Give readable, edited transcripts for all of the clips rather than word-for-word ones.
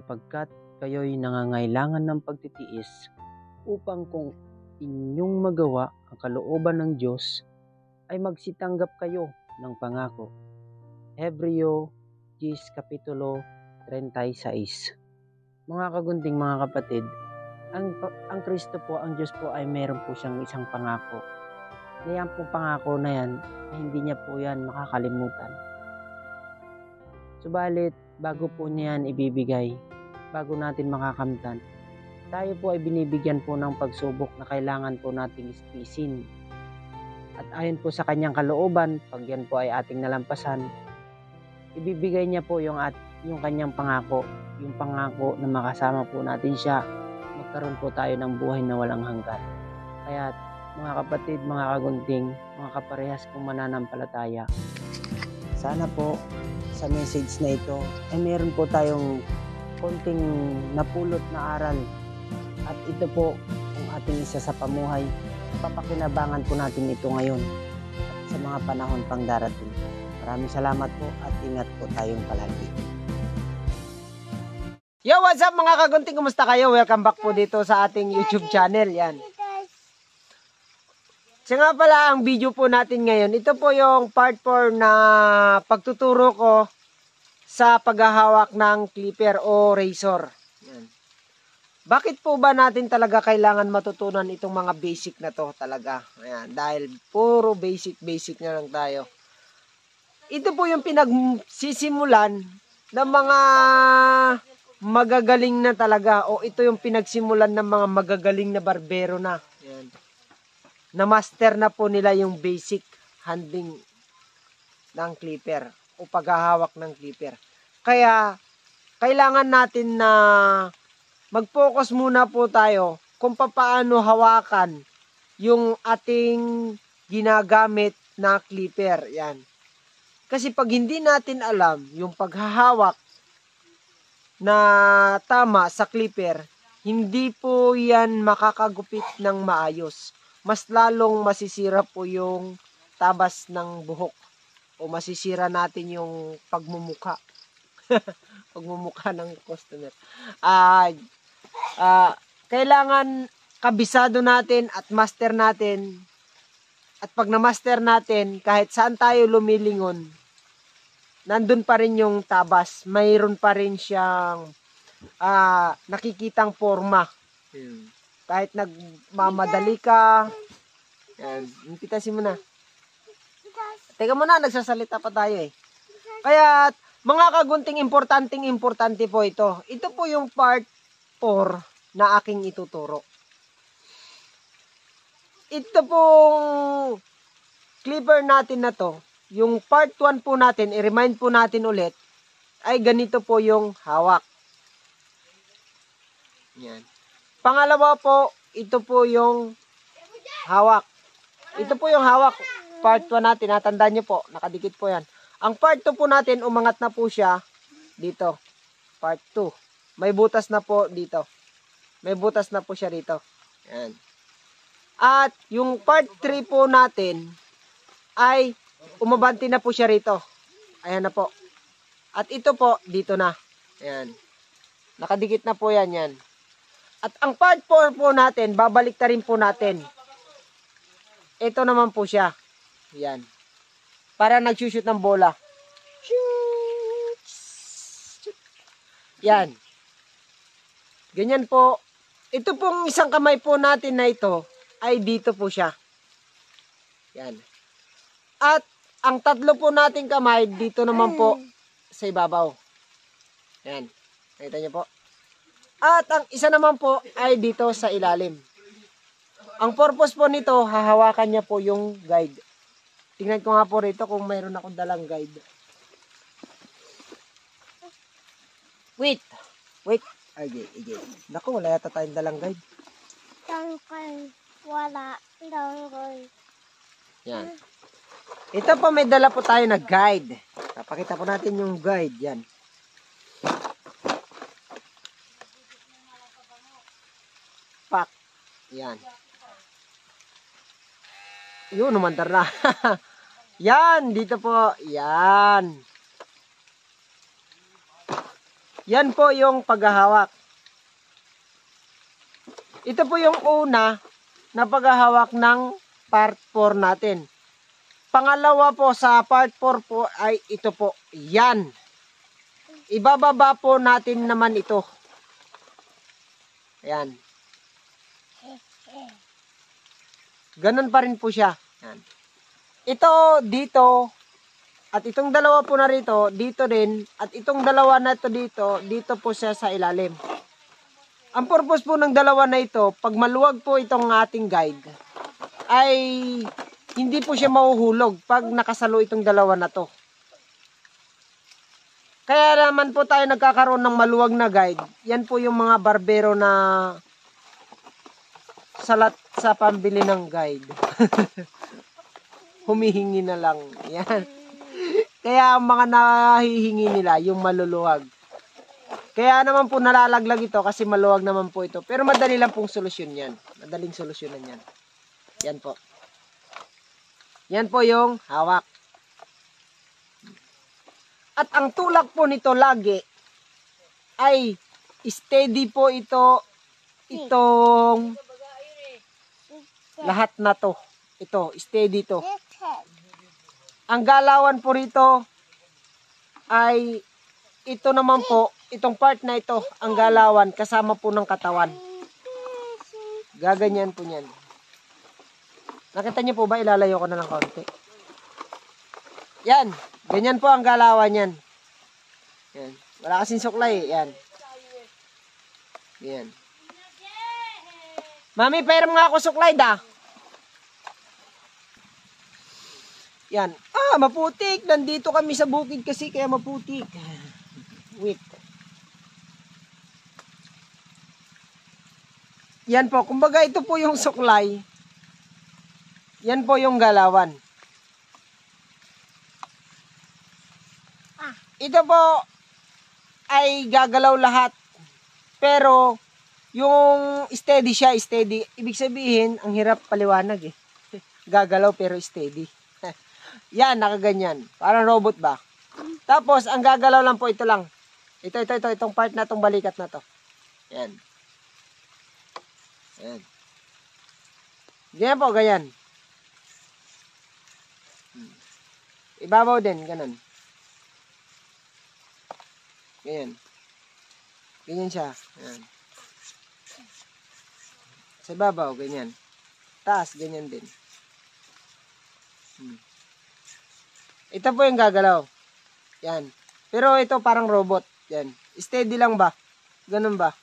sapagkat kayo'y nangangailangan ng pagtitiis upang kung inyong magawa ang kalooban ng Diyos ay magsitanggap kayo ng pangako. Hebreo 10 Kapitulo 36. Mga kagunting mga kapatid, ang Kristo po, ang Diyos po ay meron po siyang isang pangako. Ngayon po pangako na yan ay hindi niya po yan makakalimutan. Subalit, bago po niya yan ibibigay, bago natin makakamtan, tayo po ay binibigyan po ng pagsubok na kailangan po nating ispisin. At ayon po sa kanyang kalooban, pag yan po ay ating nalampasan, ibibigay niya po yung kanyang pangako, yung pangako na makasama po natin siya, magkaroon po tayo ng buhay na walang hanggan. Kaya mga kapatid, mga kagunting, mga kaparehas kong mananampalataya, sana po sa message na ito ay meron po tayong konting napulot na aral. At ito po ang ating isa sa pamuhay. Papakinabangan po natin ito ngayon at sa mga panahon pang darating. Maraming salamat po at ingat po tayong palagi. Yo, what's up mga kagunting? Kumusta kayo? Welcome back po dito sa ating YouTube channel. Yan. Siya nga pala ang video po natin ngayon. Ito po yung part 4 na pagtuturo ko sa paghahawak ng clipper o razor. Yan. Bakit po ba natin talaga kailangan matutunan itong mga basic na to talaga? Ayan, dahil puro basic na lang tayo. Ito po yung pinagsisimulan ng mga magagaling na talaga, o ito yung pinagsimulan ng mga magagaling na barbero na. Ayan. Na master na po nila yung basic handling ng clipper o paghahawak ng clipper. Kaya kailangan natin na mag-focus muna po tayo kung paano hawakan yung ating ginagamit na clipper. Yan. Kasi pag hindi natin alam yung paghahawak na tama sa clipper, hindi po yan makakagupit ng maayos. Mas lalong masisira po yung tabas ng buhok o masisira natin yung pagmumukha. Pagmumukha ng customer. Kailangan kabisado natin at master natin. At pag na-master natin, kahit saan tayo lumilingon, nandun pa rin yung tabas. Mayroon pa rin siyang nakikitang forma. Kahit nagmamadali ka. Yan. Pitasin mo na. Teka muna, nagsasalita pa tayo eh. Kaya, mga kagunting importante po ito. Ito po yung part 4 na aking ituturo. Ito pong clipper natin na to, yung part 1 po natin, i-remind po natin ulit, ay ganito po yung hawak. Yan. Pangalawa po, ito po yung hawak. Ito po yung hawak. Part 1 natin, natandaan nyo po, nakadikit po yan. Ang part 2 po natin, umangat na po siya dito. Part 2. May butas na po dito. May butas na po siya dito. Yan. At yung part 3 po natin ay umabanti na po siya rito. Ayan na po. At ito po, dito na. Ayan. Nakadikit na po yan. Yan. At ang part 4 po natin, babalik na rin po natin. Ito naman po siya. Yan. Para nagsushoot ng bola. Shoot! Shoot! Yan. Ganyan po. Ito pong isang kamay po natin na ito, ay dito po siya. Yan. At ang tatlo po nating kamay, dito naman po sa ibabaw. Yan. Nakita niyo po. At ang isa naman po ay dito sa ilalim. Ang purpose po nito, hahawakan niya po yung guide. Tingnan ko nga po rito kung mayroon akong dalang guide. Wait. Ay. Naku, wala yata tayong dalang guide. Wala. Yan. Ito po, may dala po tayo na guide. Papakita po natin yung guide. Yan. Pak. Yan. Yun, umandar na. Yan, dito po. Yan. Yan po yung paghahawak. Ito po yung una na paghahawak ng part 4 natin. Pangalawa po sa part 4 po ay ito po. Yan. Ibababa po natin naman ito. Ayan. Ganun pa rin po siya. Ayan. Ito dito. At itong dalawa po na rito. Dito din. At itong dalawa na ito dito. Dito po siya sa ilalim. Ang purpose po ng dalawa na ito, pag maluwag po itong ating guide, ay hindi po siya mahuhulog pag nakasalo itong dalawa na to. Kaya naman po tayo nagkakaroon ng maluwag na guide. Yan po yung mga barbero na salat sa pambili ng guide. Humihingi na lang. Yan. Kaya ang mga nahihingi nila, yung maluluwag. Kaya naman po nalalaglag ito kasi maluwag naman po ito. Pero madali lang pong solusyon yan. Madaling solusyonan yan. Yan po. Yan po yung hawak. At ang tulak po nito lagi ay steady po ito. Itong lahat na to. Ito, steady to. Ang galawan po rito ay ito naman po, itong part na ito, ang galawan, kasama po ng katawan. Gaganyan po niyan. Nakita niyo po ba? Ilalayo ko na ng konti. Yan. Ganyan po ang galawan yan. Yan. Wala kasing suklay. Yan. Yan. Mami, pairam nga ako suklay da. Yan. Ah, maputik. Nandito kami sa bukid kasi kaya maputik. Wait. Yan po. Kumbaga ito po yung suklay. Yan po yung galawan. Ito po ay gagalaw lahat. Pero yung steady siya, steady. Ibig sabihin, ang hirap paliwanag eh. Gagalaw pero steady. Yan, nakaganyan. Parang robot ba? Tapos, ang gagalaw lang po ito lang. Ito. Itong part na, itong balikat na to. Yan. Yan. Ganyan po, ganyan. Ibabaw din, ganun. Ganyan. Ganyan siya. Yan. Sa ibabaw, ganyan. Taas, ganyan din. Ito po yung gagalaw. Yan. Pero ito parang robot. Yan. Steady lang ba? Ganun ba?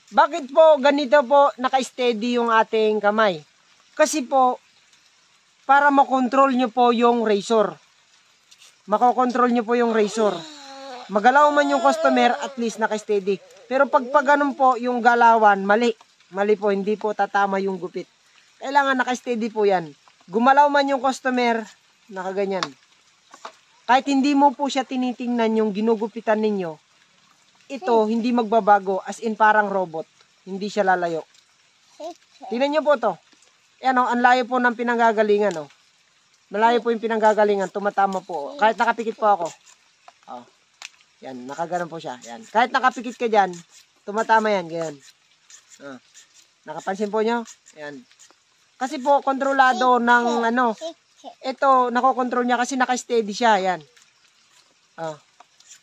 Bakit po ganito po naka-steady yung ating kamay? Kasi po, para makontrol nyo po yung razor. Makokontrol nyo po yung razor. Magalaw man yung customer, at least naka-steady. Pero pag ganun po yung galawan, mali. Mali po, hindi po tatama yung gupit. Kailangan naka-steady po yan. Gumalaw man yung customer, nakaganyan. Kahit hindi mo po siya tinitingnan yung ginugupitan ninyo, ito hindi magbabago, as in parang robot. Hindi siya lalayo. Tingnan nyo po to. Yan o, ang layo po ng pinanggagalingan o. Malayo po yung pinanggagalingan, tumatama po. Kahit nakapikit po ako. O. Yan, nakaganon po siya. Yan. Kahit nakapikit ka dyan, tumatama yan, ganyan. Nakapansin po nyo? Yan. Kasi po, kontrolado ng ano, ito, nakokontrol niya kasi naka-steady siya, yan.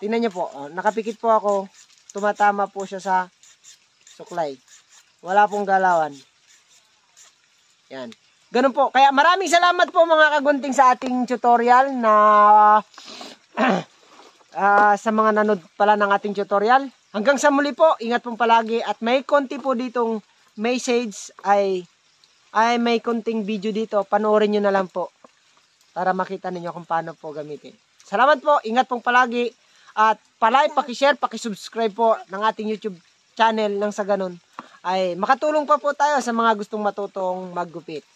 Tingnan niyo po, nakapikit po ako, tumatama po siya sa suklay. Wala pong galawan. Yan. Ganun po. Kaya maraming salamat po mga kagunting sa ating tutorial na sa mga nanood pala ng ating tutorial. Hanggang sa muli po, ingat pong palagi at may konti po ditong message ay may konting video dito. Panoorin nyo na lang po para makita ninyo kung paano po gamitin. Salamat po, ingat pong palagi at palike, pakishare, pakisubscribe po ng ating YouTube channel nang sa ganun ay makatulong pa po tayo sa mga gustong matutong maggupit.